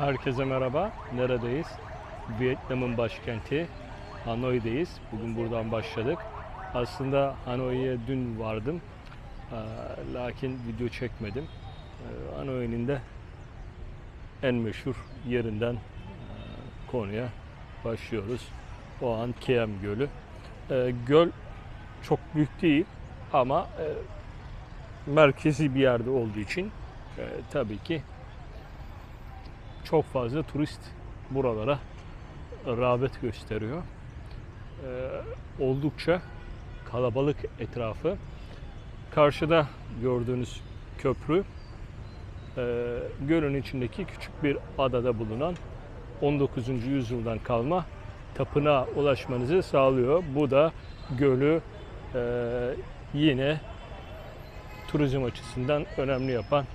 Herkese merhaba. Neredeyiz? Vietnam'ın başkenti Hanoi'deyiz. Bugün buradan başladık. Aslında Hanoi'ye dün vardım. Lakin video çekmedim. Hanoi'nin de en meşhur yerinden konuya başlıyoruz. O an Kiem Gölü. Göl çok büyük değil ama merkezi bir yerde olduğu için tabii ki çok fazla turist buralara rağbet gösteriyor. Oldukça kalabalık etrafı. Karşıda gördüğünüz köprü gölün içindeki küçük bir adada bulunan 19. yüzyıldan kalma tapınağa ulaşmanızı sağlıyor. Bu da gölü yine turizm açısından önemli yapan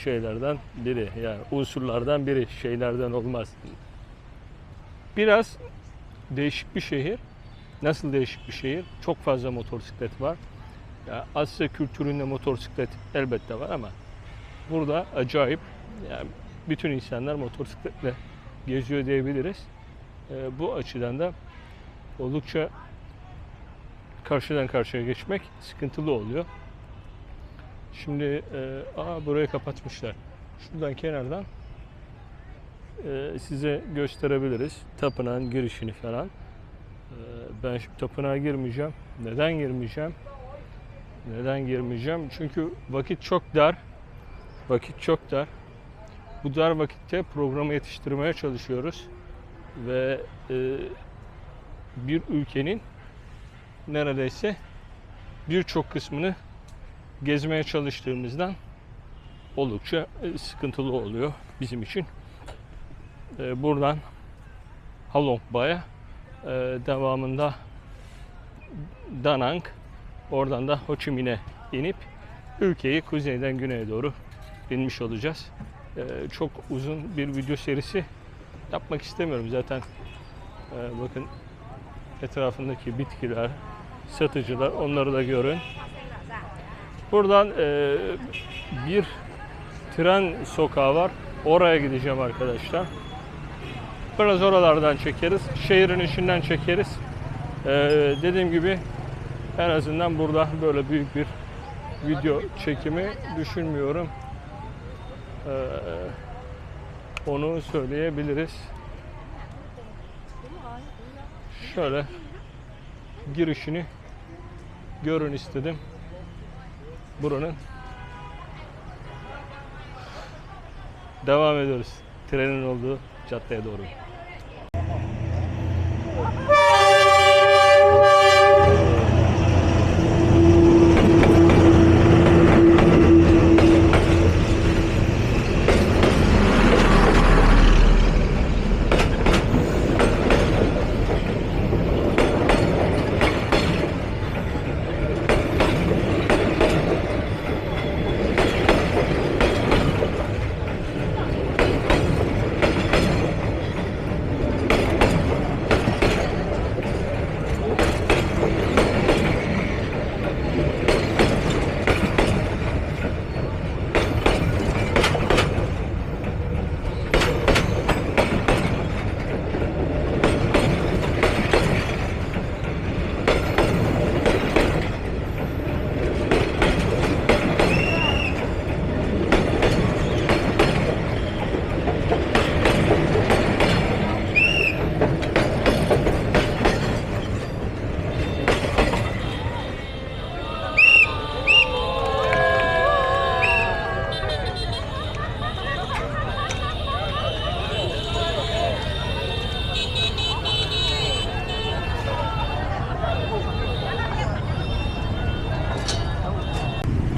şeylerden biri, yani unsurlardan biri, şeylerden olmaz. Biraz değişik bir şehir. Nasıl değişik bir şehir? Çok fazla motosiklet var. Yani Asya kültüründe motosiklet elbette var ama burada acayip, yani bütün insanlar motosikletle geziyor diyebiliriz. Bu açıdan da oldukça karşıdan karşıya geçmek sıkıntılı oluyor. Şimdi burayı kapatmışlar. Şuradan kenardan size gösterebiliriz tapınağın girişini falan. Ben şimdi tapınağa girmeyeceğim. Neden girmeyeceğim? Neden girmeyeceğim? Çünkü vakit çok dar. Vakit çok dar. Bu dar vakitte programı yetiştirmeye çalışıyoruz ve bir ülkenin neredeyse birçok kısmını gezmeye çalıştığımızdan oldukça sıkıntılı oluyor bizim için. Buradan Halong Bay'a, devamında Da Nang, oradan da Ho Chi Minh'e inip ülkeyi kuzeyden güneye doğru inmiş olacağız. Çok uzun bir video serisi yapmak istemiyorum zaten. Bakın etrafındaki bitkiler, satıcılar, onları da görün. Buradan bir tren sokağı var. Oraya gideceğim arkadaşlar. Biraz oralardan çekeriz. Şehrin içinden çekeriz. Dediğim gibi en azından burada böyle büyük bir video çekimi düşünmüyorum. Onu söyleyebiliriz. Şöyle girişini görün istedim. Buranın. Devam ediyoruz. Trenin olduğu caddeye doğru.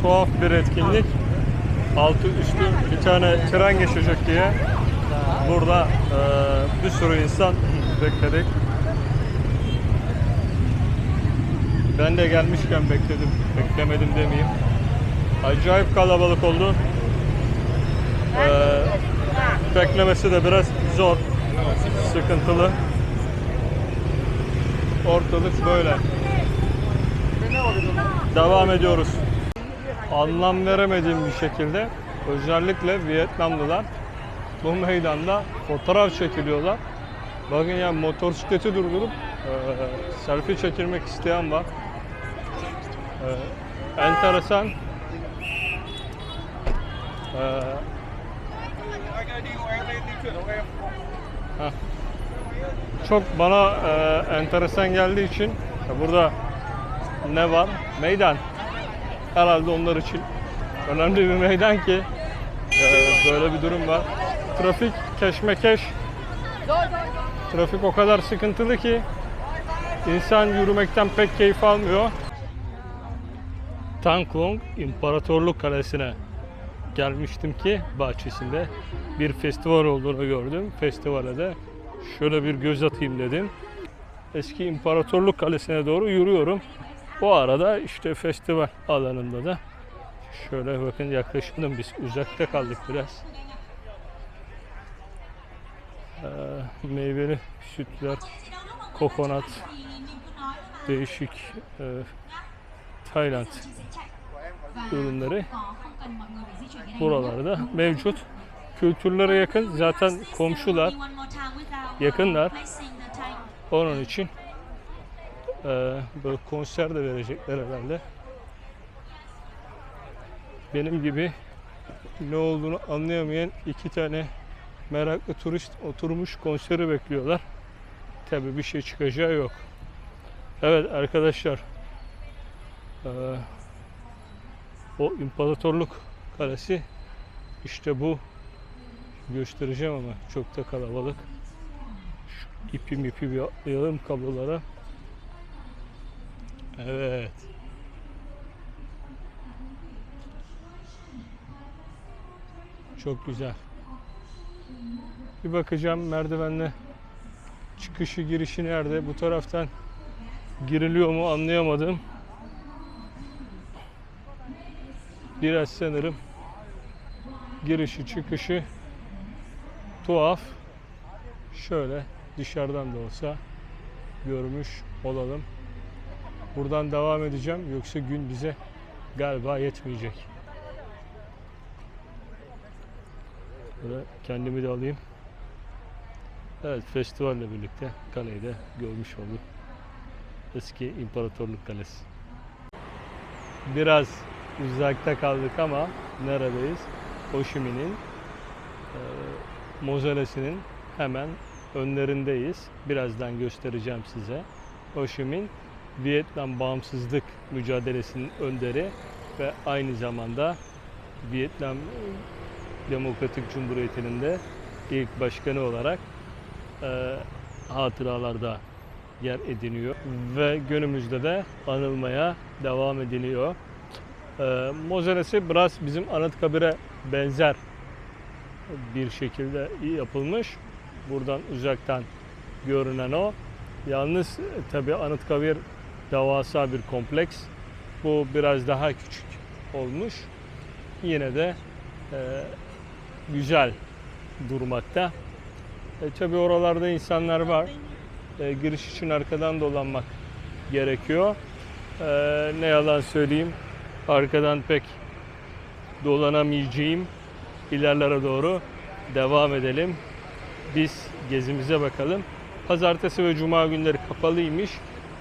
Tuhaf bir etkinlik. Altı üstü bir tane tren geçecek diye burada bir sürü insan bekledik. Ben de gelmişken bekledim. Beklemedim demeyeyim. Acayip kalabalık oldu. Beklemesi de biraz zor. Sıkıntılı. Ortalık böyle. Devam ediyoruz. Anlam veremediğim bir şekilde özellikle Vietnamlılar bu meydanda fotoğraf çekiliyorlar. Bakın yani motosikleti durdurup selfie çekilmek isteyen var. Enteresan. Çok bana enteresan geldiği için burada ne var? Meydan. Herhalde onlar için önemli bir meydan ki böyle bir durum var. Trafik keşmekeş. Trafik o kadar sıkıntılı ki insan yürümekten pek keyif almıyor. Tangklong İmparatorluk Kalesi'ne gelmiştim ki bahçesinde bir festival olduğunu gördüm. Festivale de şöyle bir göz atayım dedim. Eski İmparatorluk Kalesi'ne doğru yürüyorum. Bu arada işte festival alanında da şöyle bakın yaklaşmadım, biz uzakta kaldık biraz. Meyveli sütler, kokonat, değişik Tayland ürünleri buralarda mevcut. Kültürlere yakın, zaten komşular, yakınlar. Onun için böyle konser de verecekler herhalde. Benim gibi ne olduğunu anlayamayan iki tane meraklı turist oturmuş konseri bekliyorlar. Tabii bir şey çıkacağı yok. Evet arkadaşlar, o İmparatorluk Kalesi işte bu. Göstereceğim ama çok da kalabalık. Şu ipi bir atlayalım kablolara. Evet. Çok güzel. Bir bakacağım merdivenle çıkışı girişi nerede? Bu taraftan giriliyor mu anlayamadım. Biraz sanırım girişi çıkışı tuhaf. Şöyle dışarıdan da olsa görmüş olalım. Buradan devam edeceğim, yoksa gün bize galiba yetmeyecek. Böyle kendimi de alayım. Evet, festivalle birlikte kaleyi de görmüş olduk. Eski İmparatorluk Kalesi. Biraz uzakta kaldık ama neredeyiz? Ho Chi Minh'in mozolesinin hemen önlerindeyiz. Birazdan göstereceğim size. Ho Chi Minh, Vietnam bağımsızlık mücadelesinin önderi ve aynı zamanda Vietnam Demokratik Cumhuriyeti'nin de ilk başkanı olarak hatıralarda yer ediniyor ve günümüzde de anılmaya devam ediliyor. Mozolesi biraz bizim Anıtkabir'e benzer bir şekilde yapılmış. Buradan uzaktan görünen o. Yalnız tabi Anıtkabir devasa bir kompleks. Bu biraz daha küçük olmuş. Yine de güzel durmakta. Tabi oralarda insanlar var. Giriş için arkadan dolanmak gerekiyor. Ne yalan söyleyeyim, arkadan pek dolanamayacağım. İlerlere doğru devam edelim. Biz gezimize bakalım. Pazartesi ve cuma günleri kapalıymış.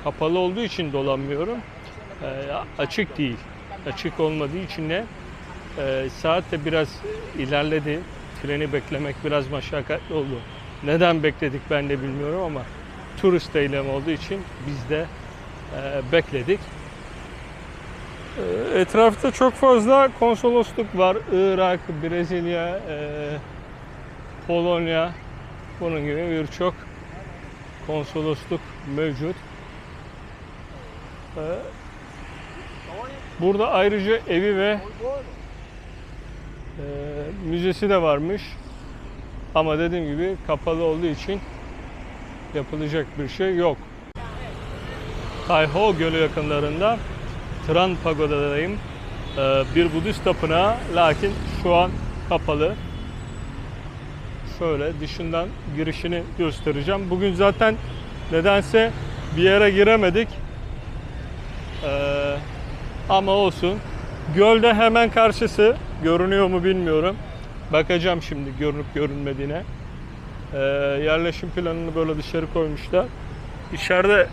Kapalı olduğu için dolanmıyorum. Açık değil. Açık olmadığı için de saat de biraz ilerledi. Treni beklemek biraz meşakkatli oldu. Neden bekledik ben de bilmiyorum ama turist eylemi olduğu için biz de bekledik. Etrafta çok fazla konsolosluk var. Irak, Brezilya, Polonya, bunun gibi birçok konsolosluk mevcut. Burada ayrıca evi ve müzesi de varmış. Ama dediğim gibi kapalı olduğu için yapılacak bir şey yok. Tai Ho Gölü yakınlarında Tran Pagoda'dayım. Bir Budist tapınağı, lakin şu an kapalı. Şöyle dışından girişini göstereceğim. Bugün zaten nedense bir yere giremedik. Ama olsun. Gölde hemen karşısı, görünüyor mu bilmiyorum. Bakacağım şimdi görünüp görünmediğine. Yerleşim planını böyle dışarı koymuşlar. İçeride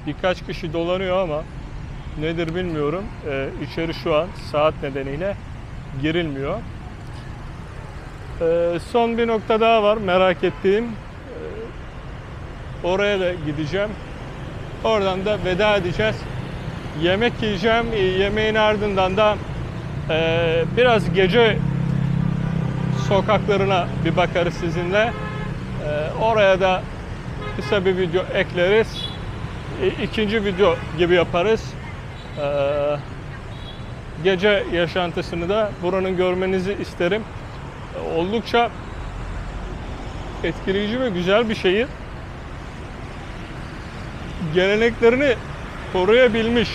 birkaç kişi dolanıyor ama nedir bilmiyorum. İçeri şu an saat nedeniyle girilmiyor. Son bir nokta daha var merak ettiğim. Oraya da gideceğim. Oradan da veda edeceğiz. Yemek yiyeceğim. Yemeğin ardından da biraz gece sokaklarına bir bakarız sizinle. Oraya da kısa bir video ekleriz. İkinci video gibi yaparız. Gece yaşantısını da buranın görmenizi isterim. Oldukça etkileyici ve güzel bir şehir. Geleneklerini koruyabilmiş.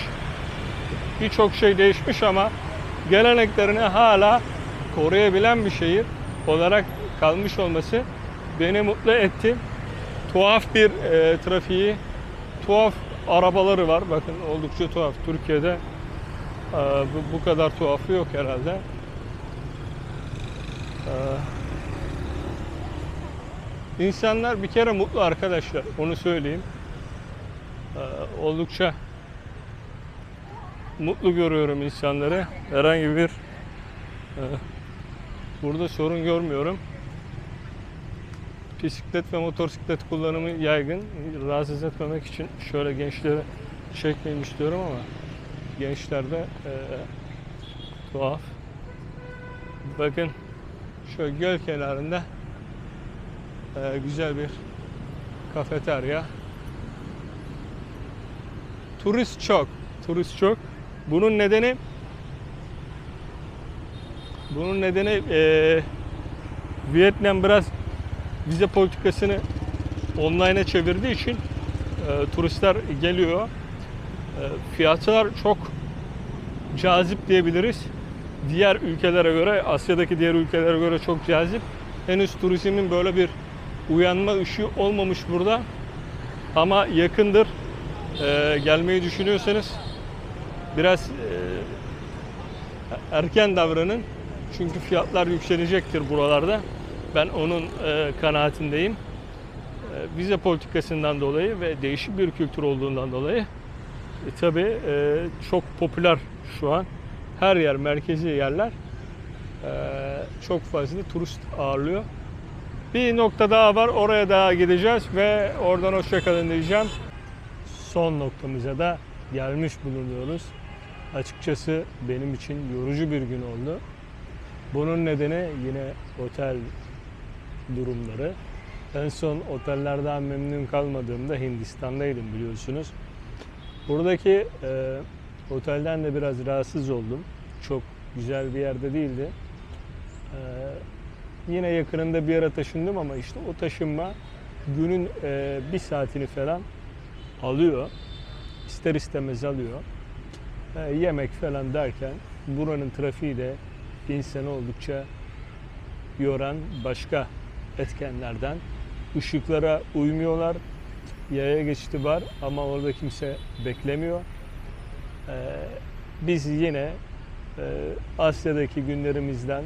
Birçok şey değişmiş ama geleneklerini hala koruyabilen bir şehir olarak kalmış olması beni mutlu etti. Tuhaf bir trafiği, tuhaf arabaları var. Bakın oldukça tuhaf. Türkiye'de bu kadar tuhafı yok herhalde. İnsanlar bir kere mutlu arkadaşlar. Onu söyleyeyim. Oldukça mutlu görüyorum insanları. Herhangi bir burada sorun görmüyorum. Bisiklet ve motosiklet kullanımı yaygın. Rahatsız etmemek için şöyle gençleri çekmeyeyim istiyorum ama gençler de tuhaf. Bakın şöyle göl kenarında güzel bir kafeterya. Turist çok. Turist çok. Bunun nedeni Vietnam biraz vize politikasını online'a çevirdiği için turistler geliyor. Fiyatlar çok cazip diyebiliriz. Diğer ülkelere göre, Asya'daki diğer ülkelere göre çok cazip. Henüz turizmin böyle bir uyanma ışığı olmamış burada. Ama yakındır. Gelmeyi düşünüyorsanız biraz erken davranın. Çünkü fiyatlar yükselecektir buralarda. Ben onun kanaatindeyim. Vize politikasından dolayı ve değişik bir kültür olduğundan dolayı tabii çok popüler şu an. Her yer, merkezi yerler çok fazla turist ağırlıyor. Bir nokta daha var. Oraya daha gideceğiz ve oradan hoşça kalın diyeceğim. Son noktamıza da gelmiş bulunuyoruz. Açıkçası benim için yorucu bir gün oldu. Bunun nedeni yine otel durumları. En son otellerden memnun kalmadığımda Hindistan'daydım biliyorsunuz. Buradaki otelden de biraz rahatsız oldum. Çok güzel bir yerde değildi. Yine yakınında bir yere taşındım ama işte o taşınma günün bir saatini falan alıyor. İster istemez alıyor. Yemek falan derken buranın trafiği de insanı oldukça yoran başka etkenlerden. Işıklara uymuyorlar. Yaya geçidi var ama orada kimse beklemiyor. Biz yine Asya'daki günlerimizden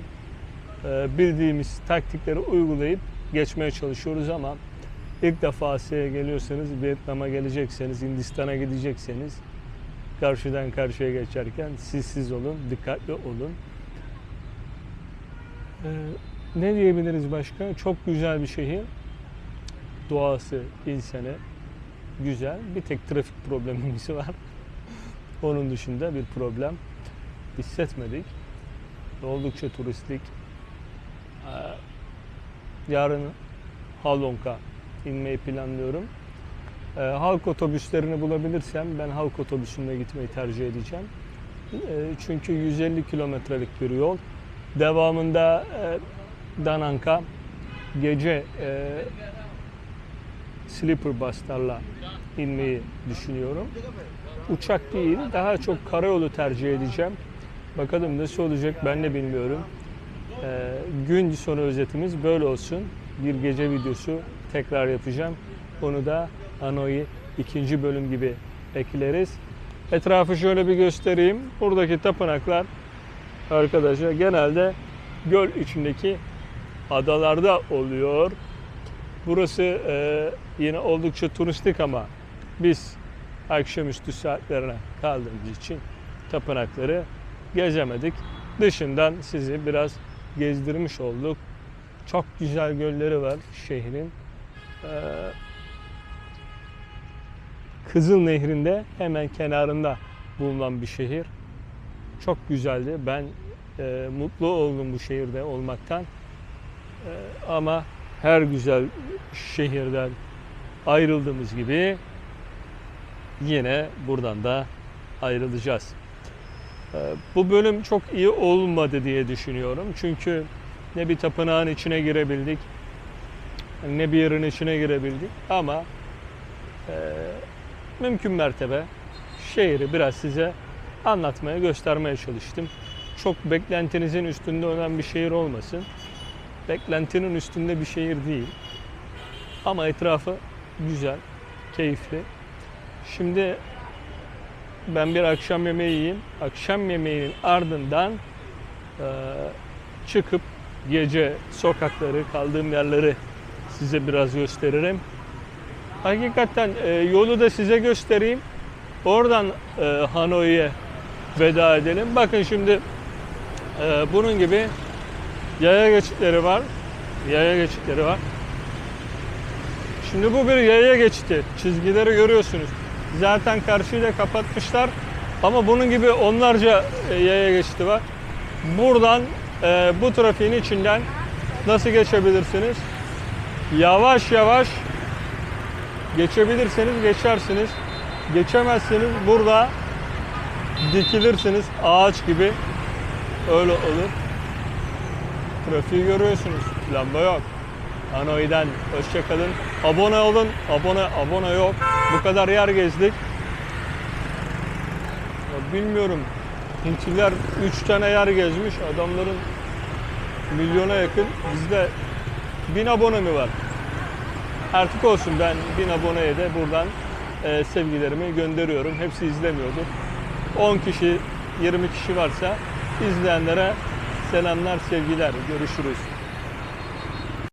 bildiğimiz taktikleri uygulayıp geçmeye çalışıyoruz ama ilk defa Asya'ya geliyorsanız, Vietnam'a gelecekseniz, Hindistan'a gidecekseniz karşıdan karşıya geçerken siz olun, dikkatli olun. Ne diyebiliriz başka? Çok güzel bir şehir. Doğası, insanı güzel. Bir tek trafik problemimiz var. Onun dışında bir problem hissetmedik. Oldukça turistik. Yarın Halong'a inmeyi planlıyorum. Halk otobüslerini bulabilirsem ben halk otobüsünde gitmeyi tercih edeceğim. Çünkü 150 kilometrelik bir yol. Devamında Da Nang'a gece sleeper buslarla inmeyi düşünüyorum. Uçak değil, daha çok karayolu tercih edeceğim. Bakalım nasıl olacak ben de bilmiyorum. Gün sonu özetimiz böyle olsun. Bir gece videosu tekrar yapacağım. Onu da Hanoi 2. bölüm gibi ekleriz. Etrafı şöyle bir göstereyim. Buradaki tapınaklar arkadaşlar genelde göl içindeki adalarda oluyor. Burası yine oldukça turistik ama biz akşamüstü saatlerine kaldığımız için tapınakları gezemedik. Dışından sizi biraz gezdirmiş olduk. Çok güzel gölleri var şehrin. Kızıl Nehri'nde hemen kenarında bulunan bir şehir. Çok güzeldi. Ben mutlu oldum bu şehirde olmaktan. Ama her güzel şehirden ayrıldığımız gibi yine buradan da ayrılacağız. Bu bölüm çok iyi olmadı diye düşünüyorum. Çünkü ne bir tapınağın içine girebildik, ne bir yerin içine girebildik. Ama mümkün mertebe şehri biraz size anlatmaya, göstermeye çalıştım. Çok beklentinizin üstünde olan bir şehir olmasın. Beklentinin üstünde bir şehir değil. Ama etrafı güzel, keyifli. Şimdi ben bir akşam yemeği yiyeyim. Akşam yemeğinin ardından çıkıp gece sokakları, kaldığım yerleri size biraz gösteririm. Hakikaten yolu da size göstereyim. Oradan Hanoi'ye veda edelim. Bakın şimdi bunun gibi yaya geçitleri var. Yaya geçitleri var. Şimdi bu bir yaya geçiti. Çizgileri görüyorsunuz. Zaten karşıyı da kapatmışlar. Ama bunun gibi onlarca yaya geçiti var. Buradan bu trafiğin içinden nasıl geçebilirsiniz? Yavaş yavaş geçebilirseniz geçersiniz. Geçemezseniz burada dikilirsiniz ağaç gibi. Öyle olur. Trafiği görüyorsunuz. Lamba yok. Hanoi'den hoşça kalın. Abone olun. Abone yok. Bu kadar yer gezdik. Ya bilmiyorum. Hintliler 3 tane yer gezmiş. Adamların milyona yakın. Bizde 1000 abone mi var? Artık olsun, ben 1000 aboneye de buradan sevgilerimi gönderiyorum. Hepsi izlemiyordur. 10 kişi, 20 kişi varsa izleyenlere selamlar, sevgiler. Görüşürüz.